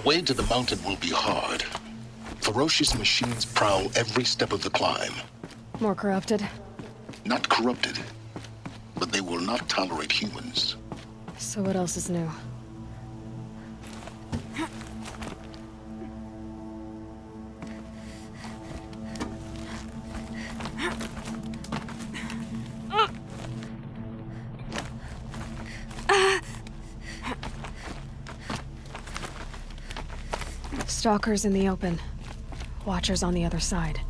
way to the mountain will be hard. Ferocious machines prowl every step of the climb. More corrupted? Not corrupted, but they will not tolerate humans. So what else is new? Stalkers in the open. Watchers on the other side.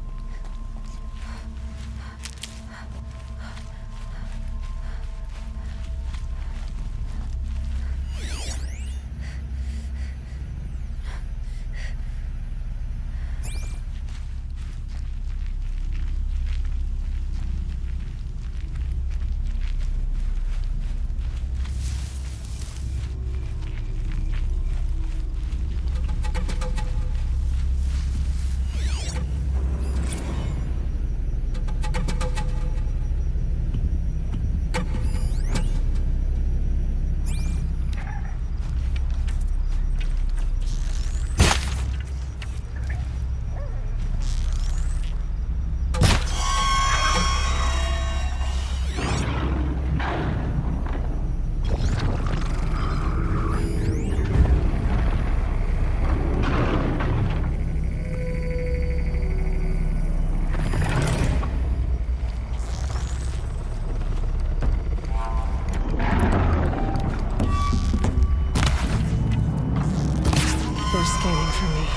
They're scanning for me.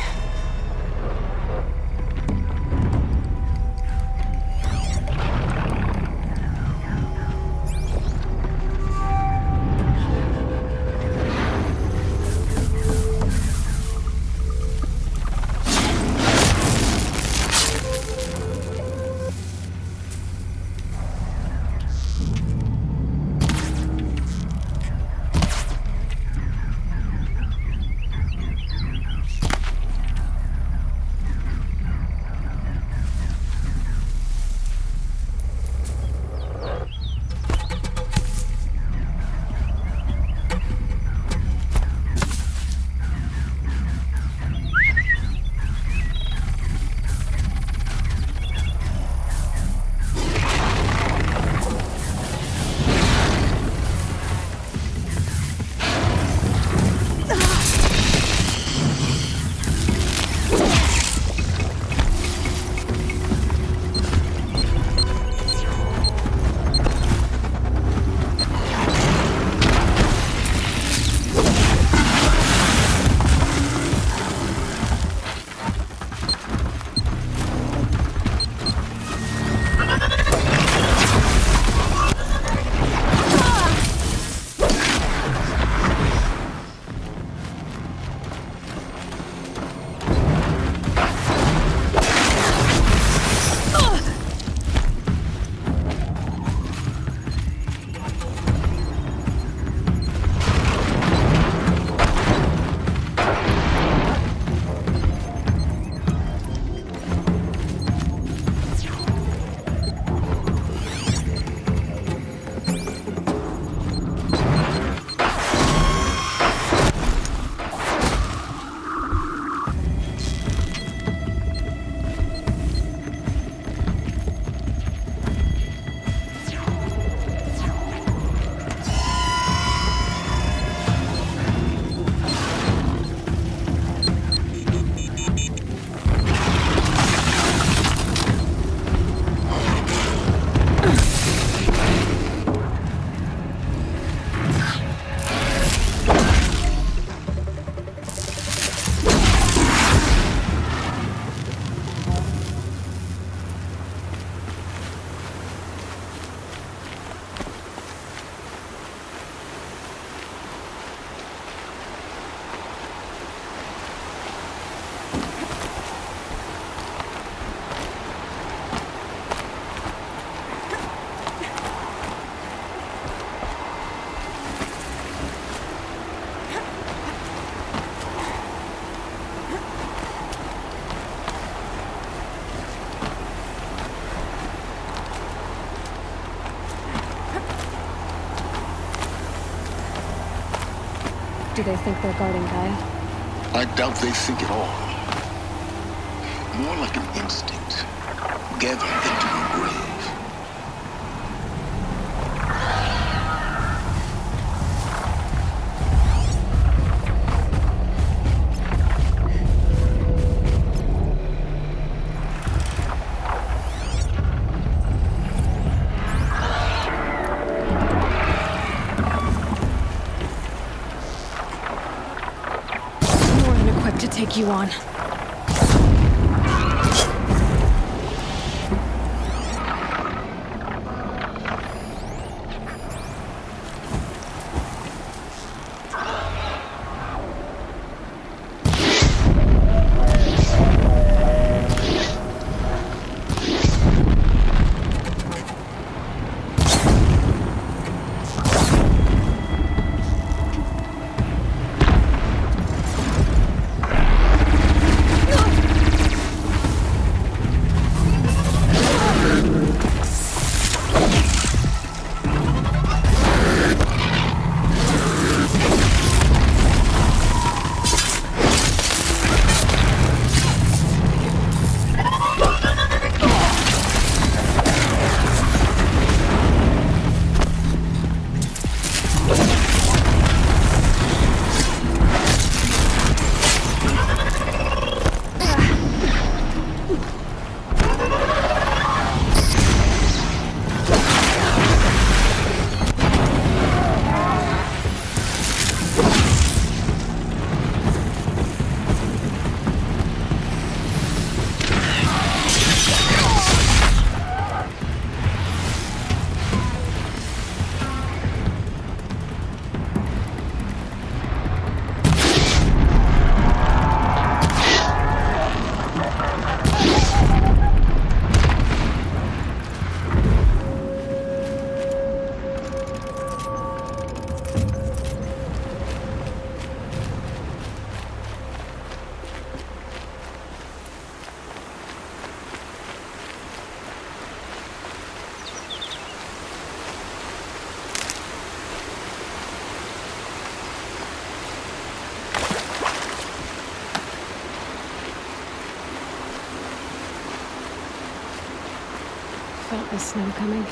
Do they think they're guarding Gaia? I doubt they think at all. More like an instinct, gathered into a grave. More than equipped to take you on. Felt the snow coming.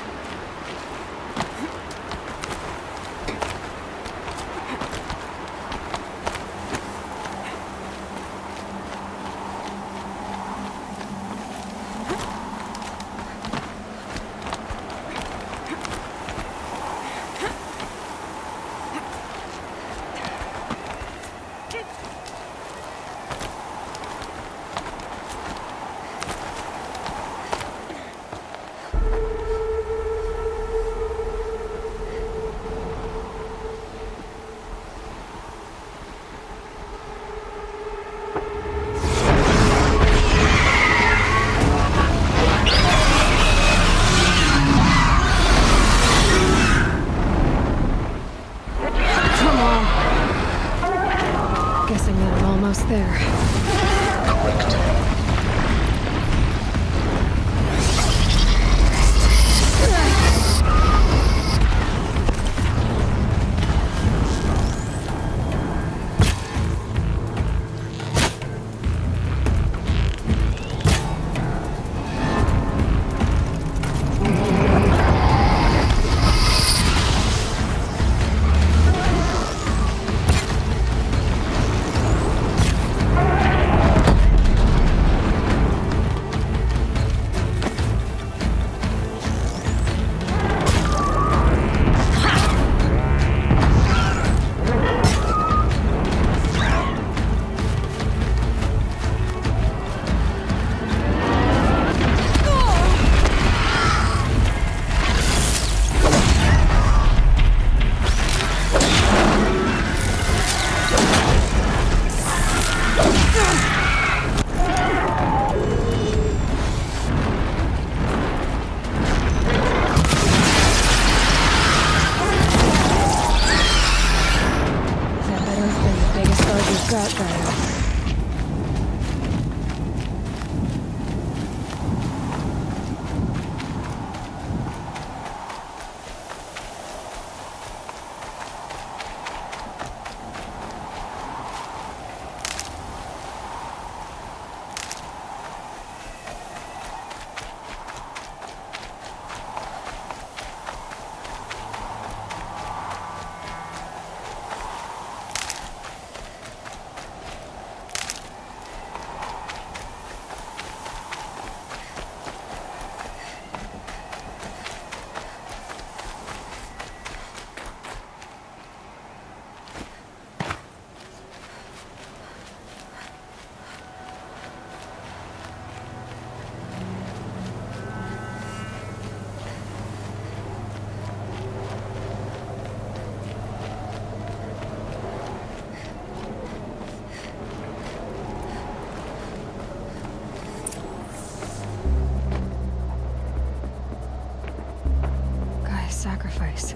sacrifice.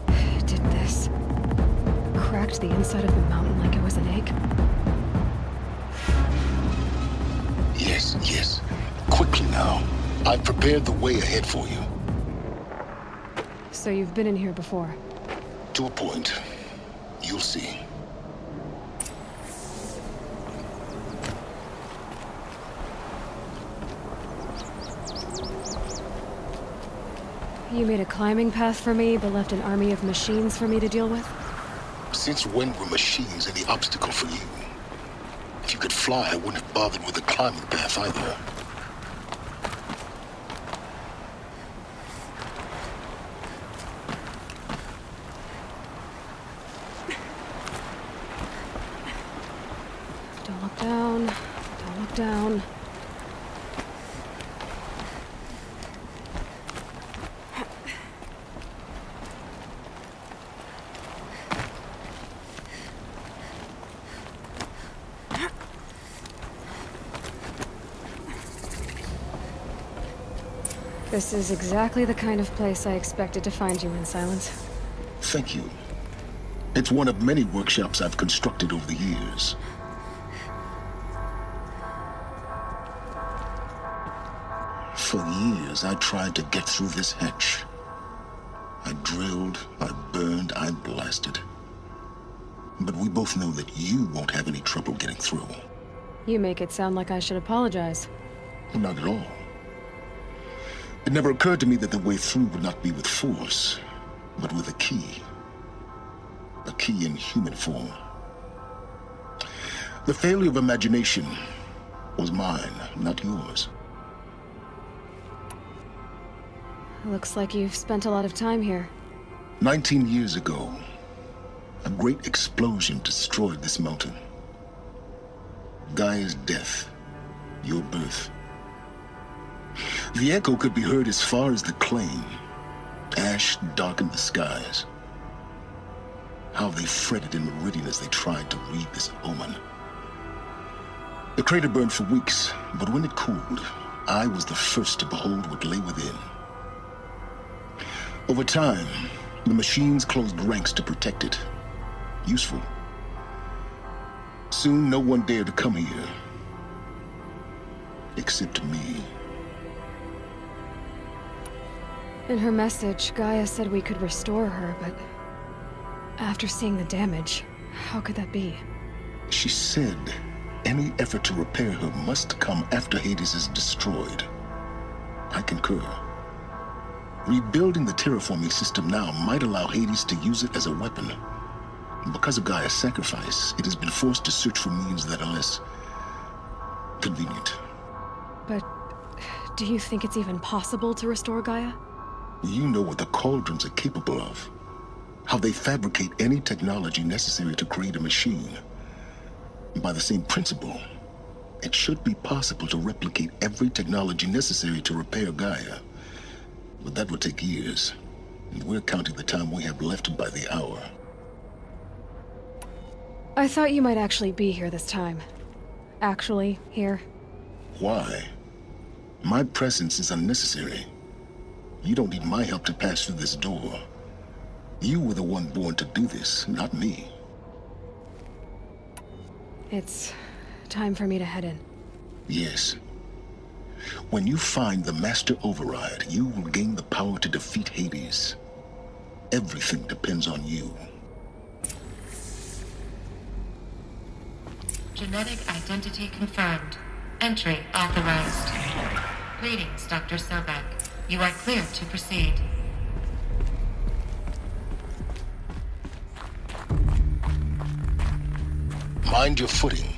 It did this. Cracked the inside of the mountain like it was an egg. Yes, yes. Quickly now. I've prepared the way ahead for you. So you've been in here before? To a point. You'll see. You made a climbing path for me, but left an army of machines for me to deal with? Since when were machines any obstacle for you? If you could fly, I wouldn't have bothered with the climbing path either. Don't look down. Don't look down. This is exactly the kind of place I expected to find you in, Silence. Thank you. It's one of many workshops I've constructed over the years. For years, I tried to get through this hatch. I drilled, I burned, I blasted. But we both know that you won't have any trouble getting through. You make it sound like I should apologize. Not at all. It never occurred to me that the way through would not be with force, but with a key. A key in human form. The failure of imagination was mine, not yours. Looks like you've spent a lot of time here. 19 years ago, a great explosion destroyed this mountain. Gaia's death, your birth. The echo could be heard as far as the claim. Ash darkened the skies. How they fretted in Meridian as they tried to read this omen. The crater burned for weeks, but when it cooled, I was the first to behold what lay within. Over time, the machines closed ranks to protect it. Useful. Soon, no one dared to come here. Except me. In her message, Gaia said we could restore her, but after seeing the damage, how could that be? She said any effort to repair her must come after Hades is destroyed. I concur. Rebuilding the terraforming system now might allow Hades to use it as a weapon. Because of Gaia's sacrifice, it has been forced to search for means that are less convenient. But do you think it's even possible to restore Gaia? You know what the Cauldrons are capable of. How they fabricate any technology necessary to create a machine. By the same principle, it should be possible to replicate every technology necessary to repair Gaia. But that would take years, and we're counting the time we have left by the hour. I thought you might actually be here this time. Actually, here. Why? My presence is unnecessary. You don't need my help to pass through this door. You were the one born to do this, not me. It's time for me to head in. Yes. When you find the Master Override, you will gain the power to defeat Hades. Everything depends on you. Genetic identity confirmed. Entry authorized. Greetings, Dr. Sobek. You are clear to proceed. Mind your footing.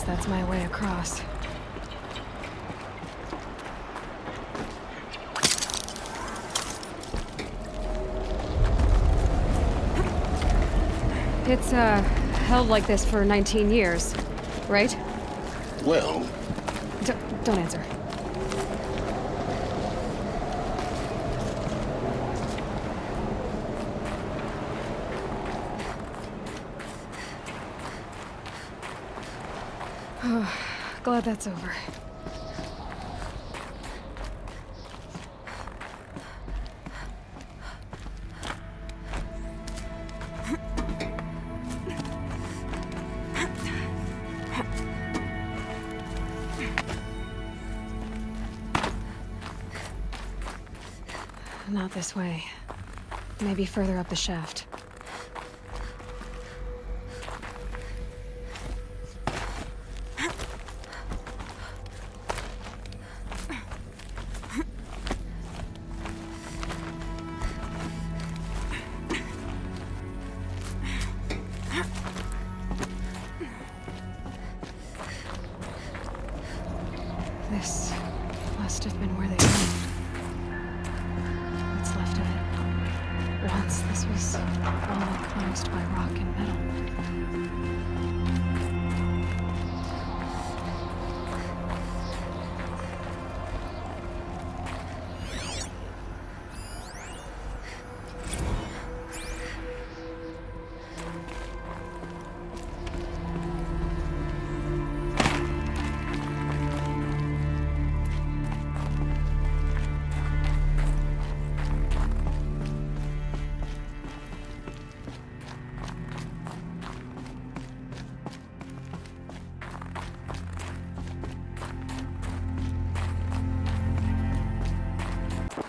that's my way across. It's, held like this for 19 years, right? Well, Don't answer. Oh, glad that's over. Not this way. Maybe further up the shaft. This must have been where they lived. What's left of it. Once this was all enclosed by rock and metal.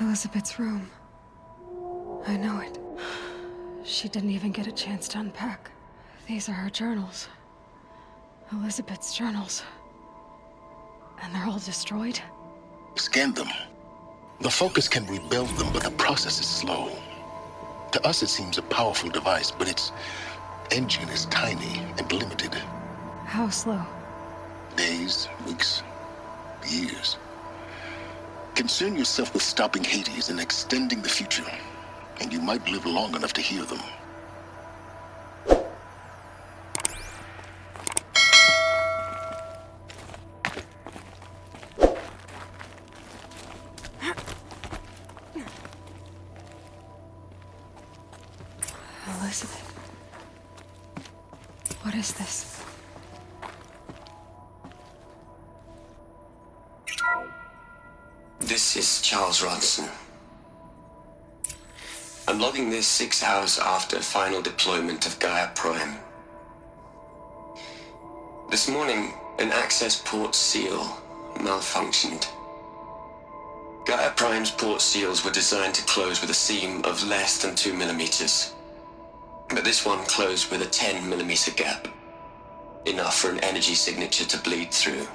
Elizabeth's room. I know it. She didn't even get a chance to unpack. These are her journals. Elizabeth's journals. And they're all destroyed? scan them. The Focus can rebuild them, but the process is slow. To us, it seems a powerful device, but its engine is tiny and limited. How slow? Days, weeks, years. Concern yourself with stopping Hades and extending the future, and you might live long enough to hear them. Elizabeth. What is this? This is Charles Ronson. I'm logging this 6 hours after final deployment of Gaia Prime. This morning, an access port seal malfunctioned. Gaia Prime's port seals were designed to close with a seam of less than 2 millimeters. But this one closed with a 10 millimeter gap. Enough for an energy signature to bleed through.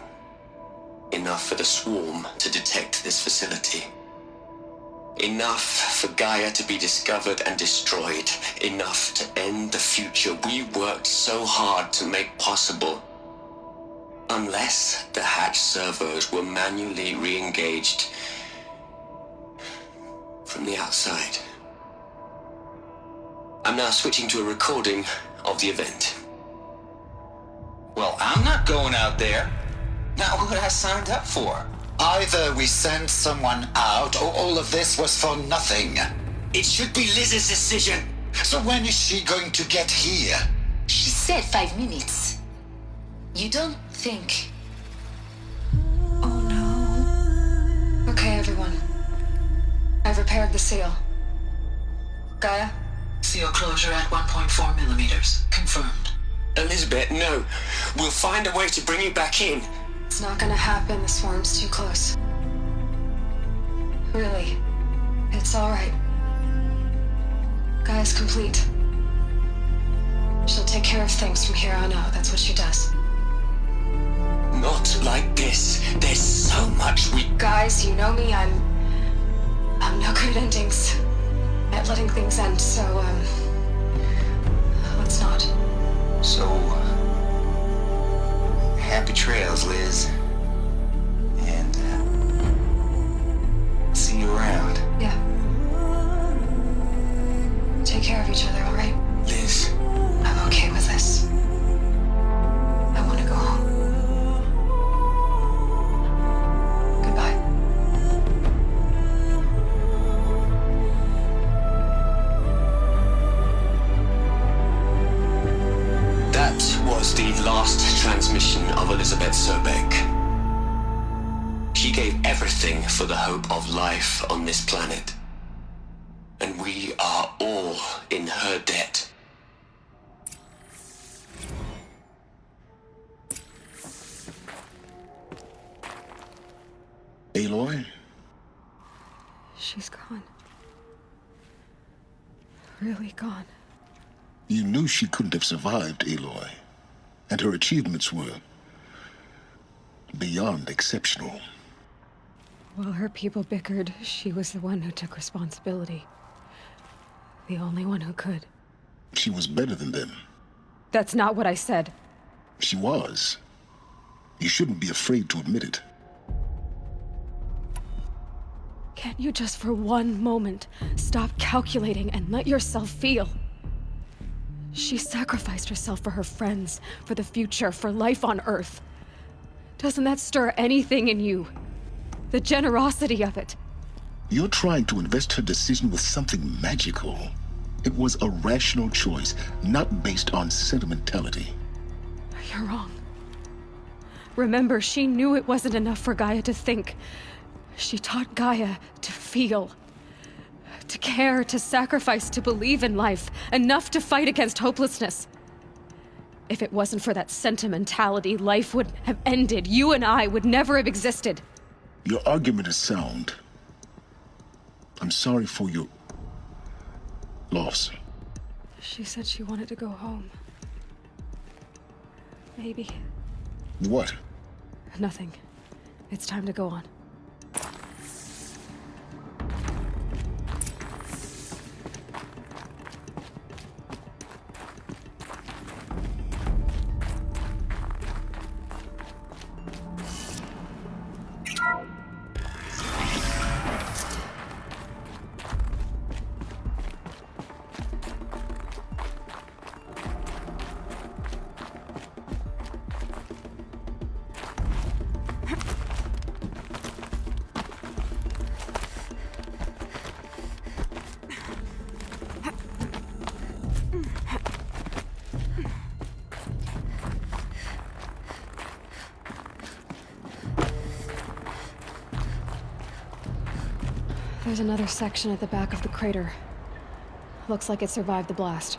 Enough for the swarm to detect this facility. Enough for Gaia to be discovered and destroyed. Enough to end the future we worked so hard to make possible. Unless the hatch servos were manually re-engaged from the outside. I'm now switching to a recording of the event. Well, I'm not going out there. Not what I signed up for. Either we send someone out, or all of this was for nothing. It should be Liz's decision. So when is she going to get here? She said 5 minutes. You don't think... Oh no. Okay, everyone. I've repaired the seal. Gaia? Seal closure at 1.4 millimeters. Confirmed. Elizabeth, no. We'll find a way to bring you back in. It's not gonna happen. The swarm's too close. Really. It's alright. Gaia's complete. She'll take care of things from here on out. That's what she does. Not like this. There's so much we... Guys, you know me. I'm no good at endings. At letting things end, so, let's not. So... happy last transmission of Elizabeth Sobek. She gave everything for the hope of life on this planet. And we are all in her debt. Aloy? She's gone. Really gone. You knew she couldn't have survived, Aloy. And her achievements were beyond exceptional. While her people bickered, she was the one who took responsibility. The only one who could. She was better than them. That's not what I said. She was. You shouldn't be afraid to admit it. Can't you just for one moment stop calculating and let yourself feel? She sacrificed herself for her friends, for the future, for life on Earth. Doesn't that stir anything in you? The generosity of it. You're trying to invest her decision with something magical. It was a rational choice, not based on sentimentality. You're wrong. Remember, she knew it wasn't enough for Gaia to think. She taught Gaia to feel. To care, to sacrifice, to believe in life. Enough to fight against hopelessness. If it wasn't for that sentimentality, life would have ended. You and I would never have existed. Your argument is sound. I'm sorry for your loss. She said she wanted to go home. Maybe. What? Nothing. It's time to go on. There's another section at the back of the crater. Looks like it survived the blast.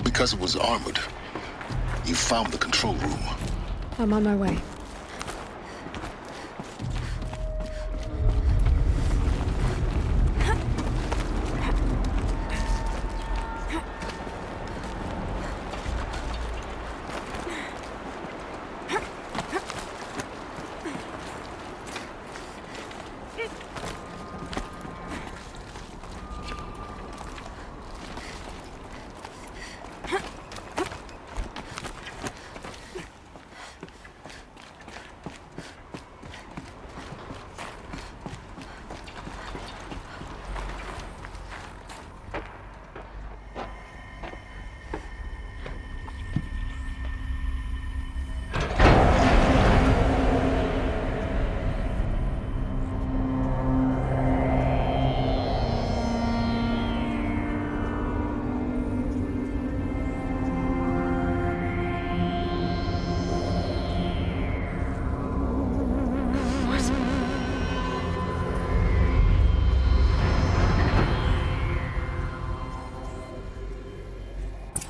Because it was armored. You found the control room. I'm on my way.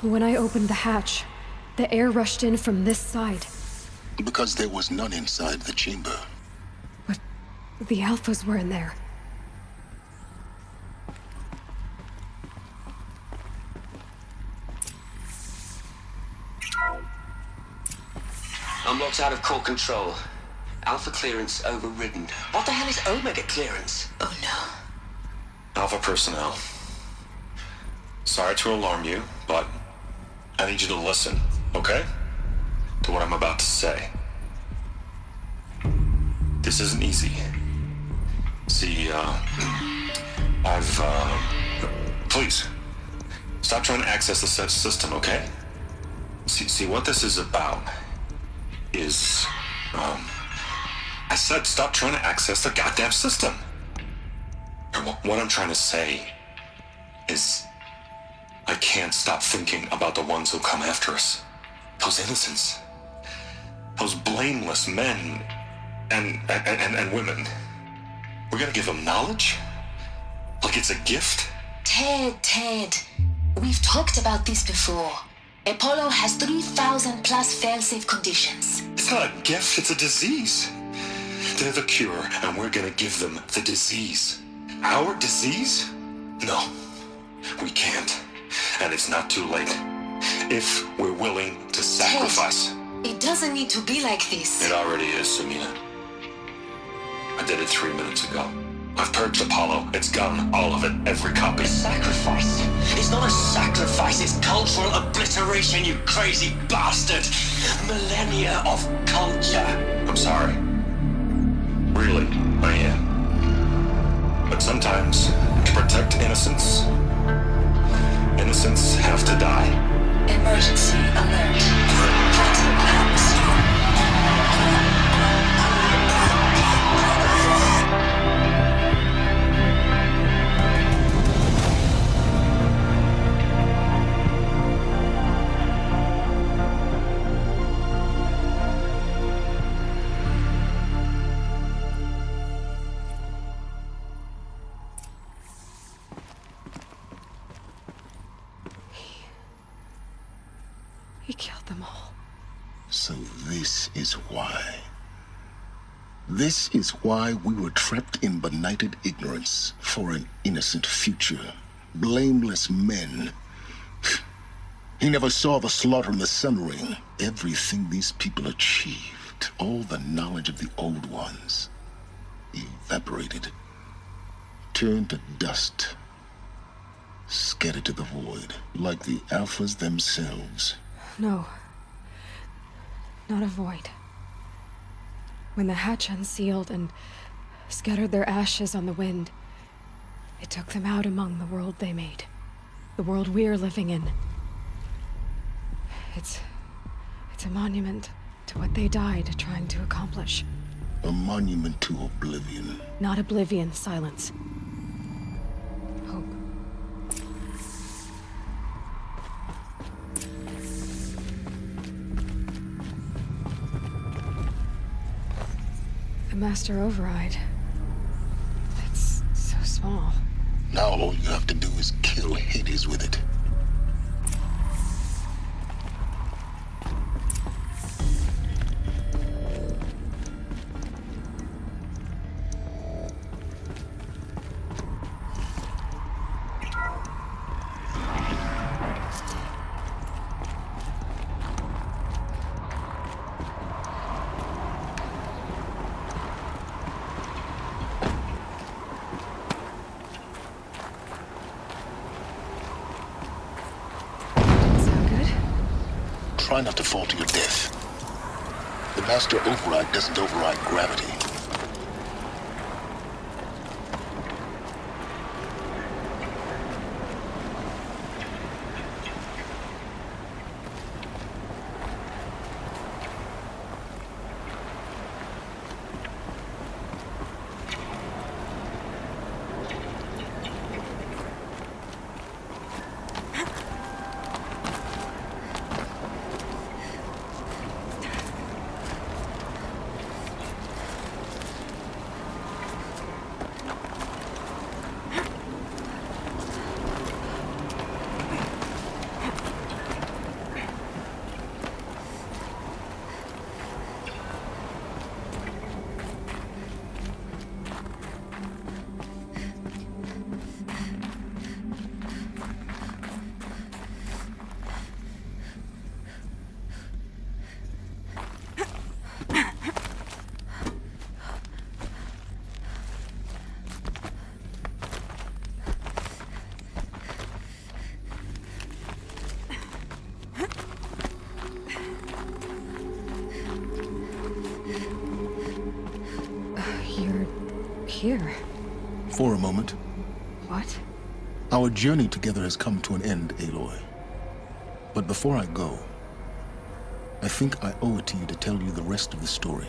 When I opened the hatch, the air rushed in from this side. Because there was none inside the chamber. But the Alphas were in there. I'm locked out of core control. Alpha clearance overridden. What the hell is Omega clearance? Oh no. Alpha personnel. Sorry to alarm you, but I need you to listen, okay? To what I'm about to say. This isn't easy. See, please, stop trying to access the system, okay? See, what this is about is, I said stop trying to access the goddamn system. And what I'm trying to say is, I can't stop thinking about the ones who come after us. Those innocents. those blameless men and women. We're gonna give them knowledge? Like it's a gift? Ted. We've talked about this before. Apollo has 3,000 plus fail-safe conditions. It's not a gift, it's a disease. They're the cure, and we're gonna give them the disease. Our disease? No, we can't. And it's not too late. If we're willing to sacrifice. It doesn't need to be like this. It already is, Samina. I did it 3 minutes ago. I've purged Apollo. It's gone. All of it. Every copy. Sacrifice? It's not a sacrifice, it's cultural obliteration, you crazy bastard! Millennia of culture! I'm sorry. Really, I am. But sometimes, to protect innocence, innocents have to die. Emergency alert. Vital atmosphere. He killed them all. So this is why. This is why we were trapped in benighted ignorance for an innocent future. Blameless men. He never saw the slaughter in the Sun Ring. Everything these people achieved, all the knowledge of the old ones, evaporated, turned to dust, scattered to the void, like the Alphas themselves. No. Not a void. When the hatch unsealed and scattered their ashes on the wind, it took them out among the world they made. The world we're living in. It's a monument to what they died trying to accomplish. A monument to oblivion. Not oblivion, silence. Hope. The Master Override. It's so small. Now all you have to do is kill Hades with it. Try not to fall to your death. The Master Override doesn't override gravity. Here. For a moment. What? Our journey together has come to an end, Aloy. But before I go, I think I owe it to you to tell you the rest of the story.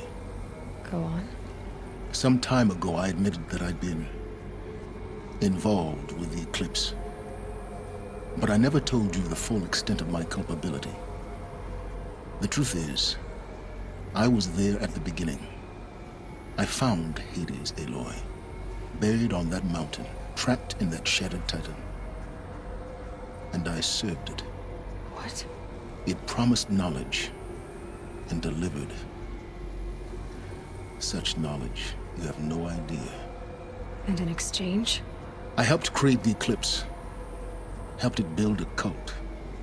Go on. Some time ago, I admitted that I'd been involved with the eclipse. But I never told you the full extent of my culpability. The truth is, I was there at the beginning. I found Hades, Aloy, buried on that mountain, trapped in that shattered titan. And I served it. What? It promised knowledge and delivered. Such knowledge, you have no idea. And in exchange? I helped create the Eclipse. Helped it build a cult,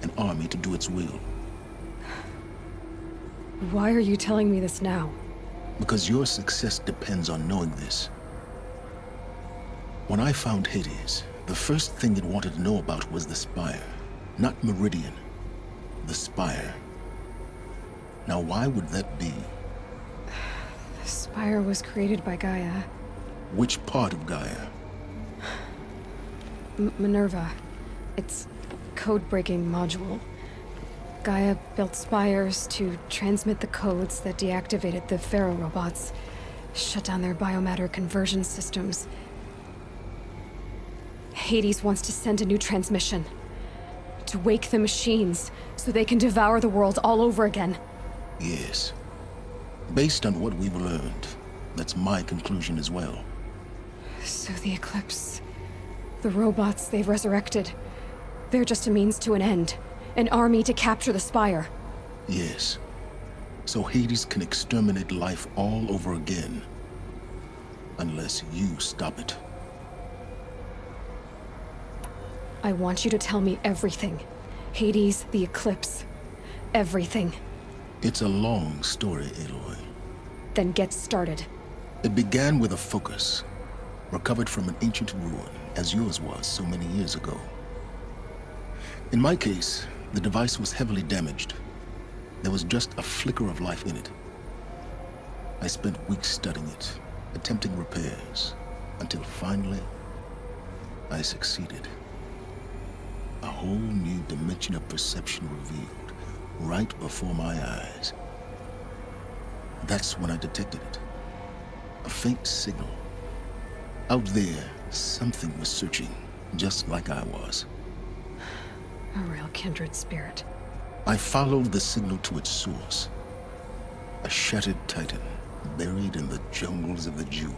an army to do its will. Why are you telling me this now? Because your success depends on knowing this. When I found Hades, the first thing it wanted to know about was the Spire. Not Meridian. The Spire. Now why would that be? The Spire was created by Gaia. Which part of Gaia? Minerva. It's code-breaking module. Gaia built spires to transmit the codes that deactivated the Pharaoh robots, shut down their biomatter conversion systems. Hades wants to send a new transmission. To wake the machines, so they can devour the world all over again. Yes. Based on what we've learned, that's my conclusion as well. So the Eclipse... the robots they've resurrected... they're just a means to an end. An army to capture the Spire. Yes. So Hades can exterminate life all over again. Unless you stop it. I want you to tell me everything. Hades, the Eclipse. Everything. It's a long story, Aloy. Then get started. It began with a focus. Recovered from an ancient ruin, as yours was so many years ago. In my case, the device was heavily damaged. There was just a flicker of life in it. I spent weeks studying it, attempting repairs, until finally, I succeeded. A whole new dimension of perception revealed, right before my eyes. That's when I detected it. A faint signal. Out there, something was searching, just like I was. A real kindred spirit. I followed the signal to its source. A shattered titan, buried in the jungles of the Jewel.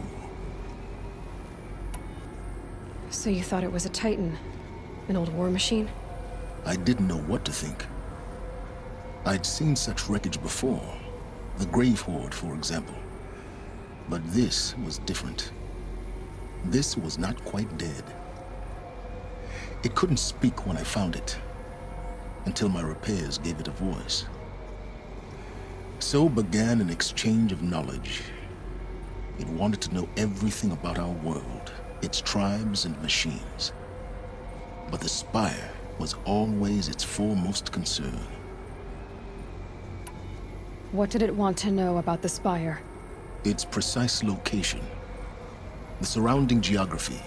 So you thought it was a Titan? An old war machine? I didn't know what to think. I'd seen such wreckage before. The Grave Horde, for example. But this was different. This was not quite dead. It couldn't speak when I found it, until my repairs gave it a voice. So began an exchange of knowledge. It wanted to know everything about our world, its tribes and machines. But the Spire was always its foremost concern. What did it want to know about the Spire? Its precise location, the surrounding geography,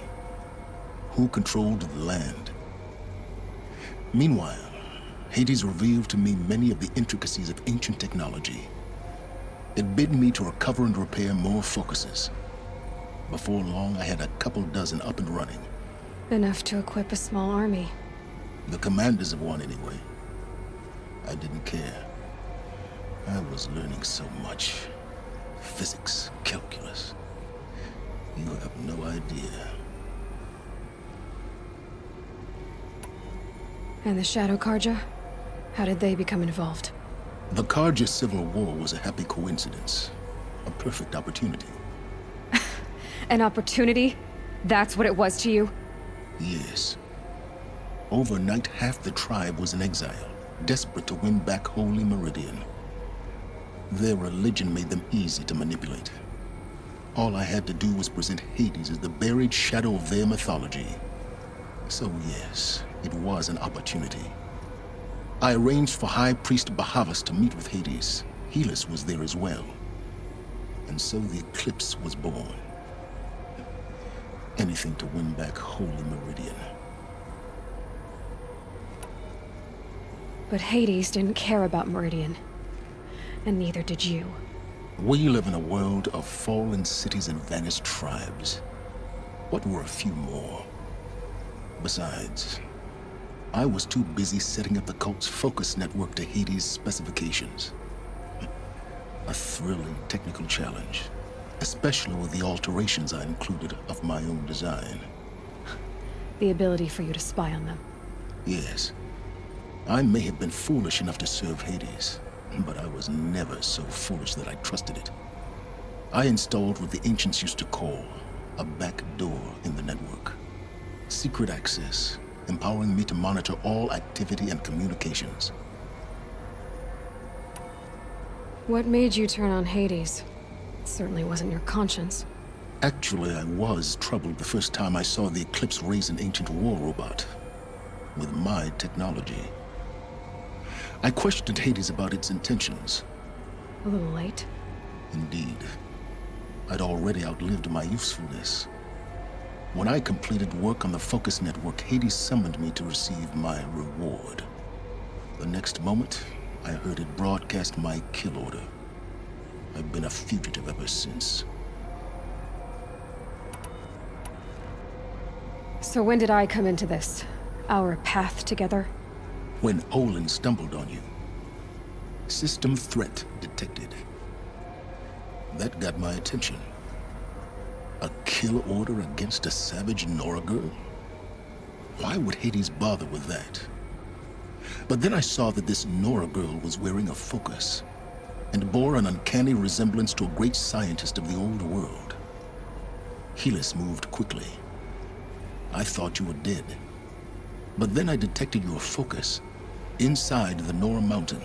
who controlled the land. Meanwhile, Hades revealed to me many of the intricacies of ancient technology. It bid me to recover and repair more focuses. Before long, I had a couple dozen up and running. Enough to equip a small army. The commanders of one, anyway. I didn't care. I was learning so much. Physics, calculus. You have no idea. And the Shadow Carja? How did they become involved? The Carja Civil War was a happy coincidence. A perfect opportunity. An opportunity? That's what it was to you? Yes. Overnight, half the tribe was in exile, desperate to win back Holy Meridian. Their religion made them easy to manipulate. All I had to do was present Hades as the buried shadow of their mythology. So yes, it was an opportunity. I arranged for High Priest Bahavas to meet with Hades. Helis was there as well. And so the Eclipse was born. Anything to win back Holy Meridian. But Hades didn't care about Meridian. And neither did you. We live in a world of fallen cities and vanished tribes. What were a few more? Besides, I was too busy setting up the cult's focus network to Hades' specifications. A thrilling technical challenge, especially with the alterations I included of my own design. The ability for you to spy on them. Yes, I may have been foolish enough to serve Hades, but I was never so foolish that I trusted it. I installed what the ancients used to call a back door in the network. Secret access, empowering me to monitor all activity and communications. What made you turn on Hades? It certainly wasn't your conscience. Actually, I was troubled the first time I saw the Eclipse raise an ancient war robot with my technology. I questioned Hades about its intentions. A little late. Indeed. I'd already outlived my usefulness. When I completed work on the Focus Network, Hades summoned me to receive my reward. The next moment, I heard it broadcast my kill order. I've been a fugitive ever since. So when did I come into this? Our path together? When Olin stumbled on you. System threat detected. That got my attention. A kill order against a savage Nora girl? Why would Hades bother with that? But then I saw that this Nora girl was wearing a focus, and bore an uncanny resemblance to a great scientist of the old world. Helis moved quickly. I thought you were dead. But then I detected your focus inside the Nora mountain.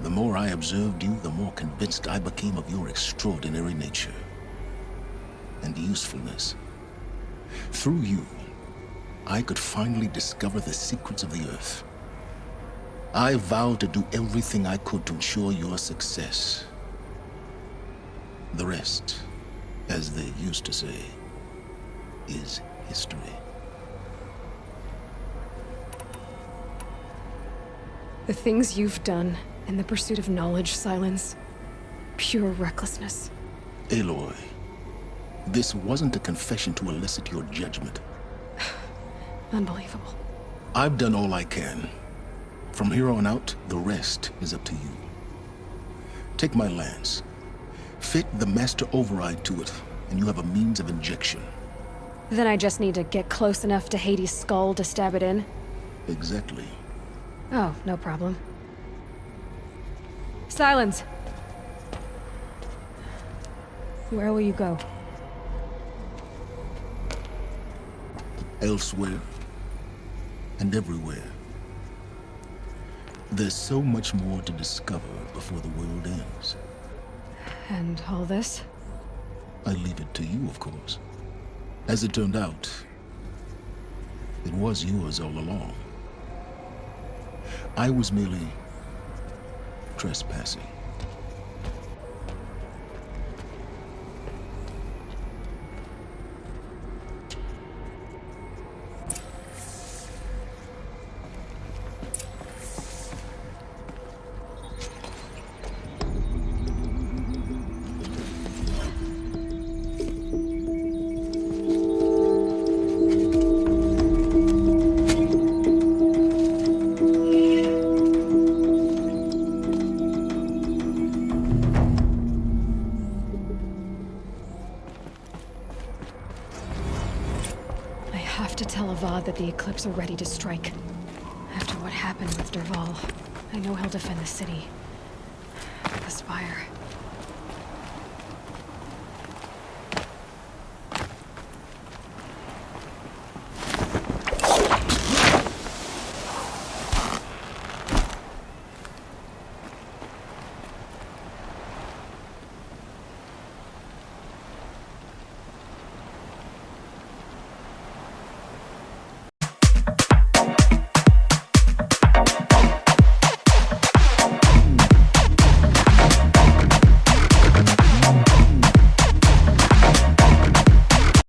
The more I observed you, the more convinced I became of your extraordinary nature and usefulness. Through you, I could finally discover the secrets of the Earth. I vowed to do everything I could to ensure your success. The rest, as they used to say, is history. The things you've done in the pursuit of knowledge, Silence. Pure recklessness. Aloy, this wasn't a confession to elicit your judgment. Unbelievable. I've done all I can. From here on out, the rest is up to you. Take my lance. Fit the master override to it, and you have a means of injection. Then I just need to get close enough to Hades' skull to stab it in? Exactly. Oh, no problem. Silence! Where will you go? Elsewhere. And everywhere. There's so much more to discover before the world ends. And all this? I leave it to you, of course. As it turned out, it was yours all along. I was merely trespassing. That the Eclipse are ready to strike. After what happened with Dervahl, I know he'll defend the city. The Spire.